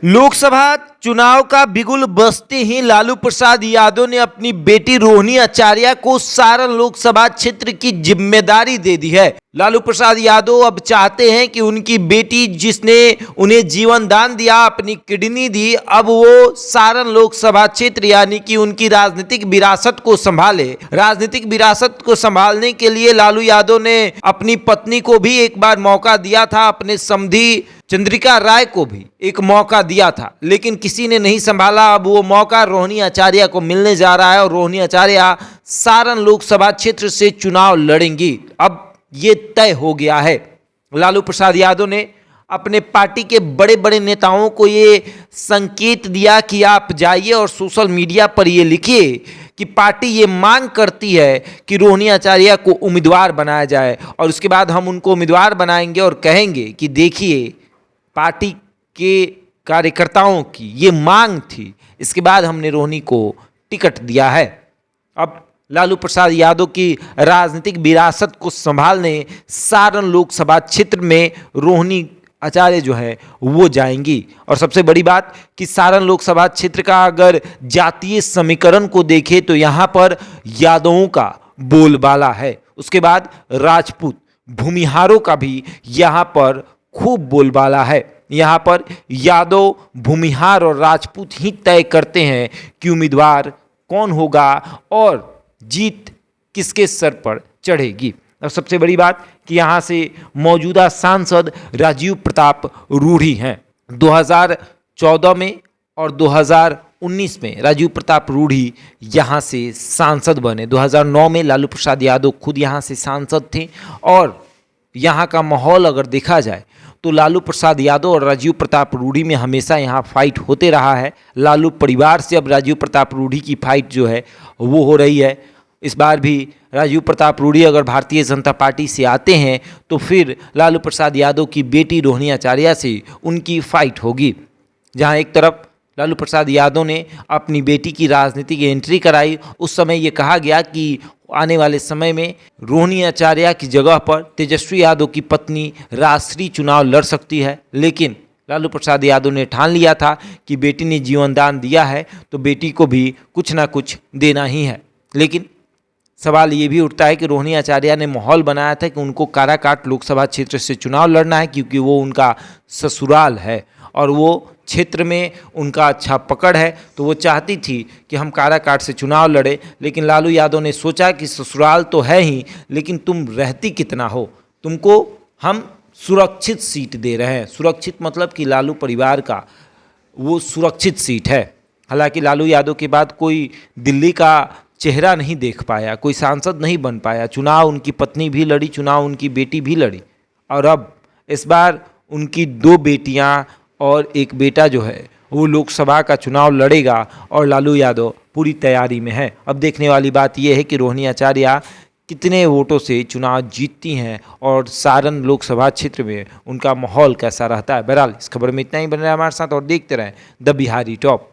लोकसभा चुनाव का बिगुल बजते ही लालू प्रसाद यादव ने अपनी बेटी रोहिणी आचार्य को सारण लोकसभा क्षेत्र की जिम्मेदारी दे दी है। लालू प्रसाद यादव अब चाहते हैं कि उनकी बेटी जिसने उन्हें जीवन दान दिया, अपनी किडनी दी, अब वो सारण लोकसभा क्षेत्र यानी कि उनकी राजनीतिक विरासत को संभाले। राजनीतिक विरासत को संभालने के लिए लालू यादव ने अपनी पत्नी को भी एक बार मौका दिया था, अपने समधी चंद्रिका राय को भी एक मौका दिया था, लेकिन किसी ने नहीं संभाला। अब वो मौका रोहिणी आचार्य को मिलने जा रहा है और रोहिणी आचार्य सारण लोकसभा क्षेत्र से चुनाव लड़ेंगी। अब ये तय हो गया है। लालू प्रसाद यादव ने अपने पार्टी के बड़े बड़े नेताओं को ये संकेत दिया कि आप जाइए और सोशल मीडिया पर ये लिखिए कि पार्टी ये मांग करती है कि रोहिणी आचार्य को उम्मीदवार बनाया जाए, और उसके बाद हम उनको उम्मीदवार बनाएंगे और कहेंगे कि देखिए पार्टी के कार्यकर्ताओं की ये मांग थी, इसके बाद हमने रोहिणी को टिकट दिया है। अब लालू प्रसाद यादव की राजनीतिक विरासत को संभालने सारण लोकसभा क्षेत्र में रोहिणी आचार्य जो है वो जाएंगी। और सबसे बड़ी बात कि सारण लोकसभा क्षेत्र का अगर जातीय समीकरण को देखें तो यहाँ पर यादवों का बोलबाला है, उसके बाद राजपूत भूमिहारों का भी यहाँ पर खूब बोलबाला है। यहाँ पर यादव, भूमिहार और राजपूत ही तय करते हैं कि उम्मीदवार कौन होगा और जीत किसके सर पर चढ़ेगी। अब सबसे बड़ी बात कि यहाँ से मौजूदा सांसद राजीव प्रताप रूढ़ी हैं। 2014 में और 2019 में राजीव प्रताप रूढ़ी यहाँ से सांसद बने। 2009 में लालू प्रसाद यादव खुद यहाँ से सांसद थे, और यहाँ का माहौल अगर देखा जाए तो लालू प्रसाद यादव और राजीव प्रताप रूढ़ी में हमेशा यहाँ फाइट होते रहा है। लालू परिवार से अब राजीव प्रताप रूढ़ी की फाइट जो है वो हो रही है। इस बार भी राजीव प्रताप रूढ़ी अगर भारतीय जनता पार्टी से आते हैं तो फिर लालू प्रसाद यादव की बेटी रोहिणी आचार्य से उनकी फाइट होगी। जहाँ एक तरफ लालू प्रसाद यादव ने अपनी बेटी की राजनीतिक एंट्री कराई, उस समय ये कहा गया कि आने वाले समय में रोहिणी आचार्य की जगह पर तेजस्वी यादव की पत्नी राष्ट्रीय चुनाव लड़ सकती है। लेकिन लालू प्रसाद यादव ने ठान लिया था कि बेटी ने जीवन दान दिया है तो बेटी को भी कुछ ना कुछ देना ही है। लेकिन सवाल ये भी उठता है कि रोहिणी आचार्य ने माहौल बनाया था कि उनको काराकाट लोकसभा क्षेत्र से चुनाव लड़ना है, क्योंकि वो उनका ससुराल है और वो क्षेत्र में उनका अच्छा पकड़ है, तो वो चाहती थी कि हम काराकाट से चुनाव लड़े। लेकिन लालू यादव ने सोचा कि ससुराल तो है ही, लेकिन तुम रहती कितना हो, तुमको हम सुरक्षित सीट दे रहे हैं। सुरक्षित मतलब कि लालू परिवार का वो सुरक्षित सीट है। हालांकि लालू यादव के बाद कोई दिल्ली का चेहरा नहीं देख पाया, कोई सांसद नहीं बन पाया। चुनाव उनकी पत्नी भी लड़ी, चुनाव उनकी बेटी भी लड़ी, और अब इस बार उनकी 2 बेटियां और एक बेटा जो है वो लोकसभा का चुनाव लड़ेगा, और लालू यादव पूरी तैयारी में है। अब देखने वाली बात यह है कि रोहिणी आचार्य कितने वोटों से चुनाव जीतती हैं और सारण लोकसभा क्षेत्र में उनका माहौल कैसा रहता है। बहरहाल इस खबर में इतना ही। बने रहे हमारे साथ और देखते रहें द बिहारी टॉप।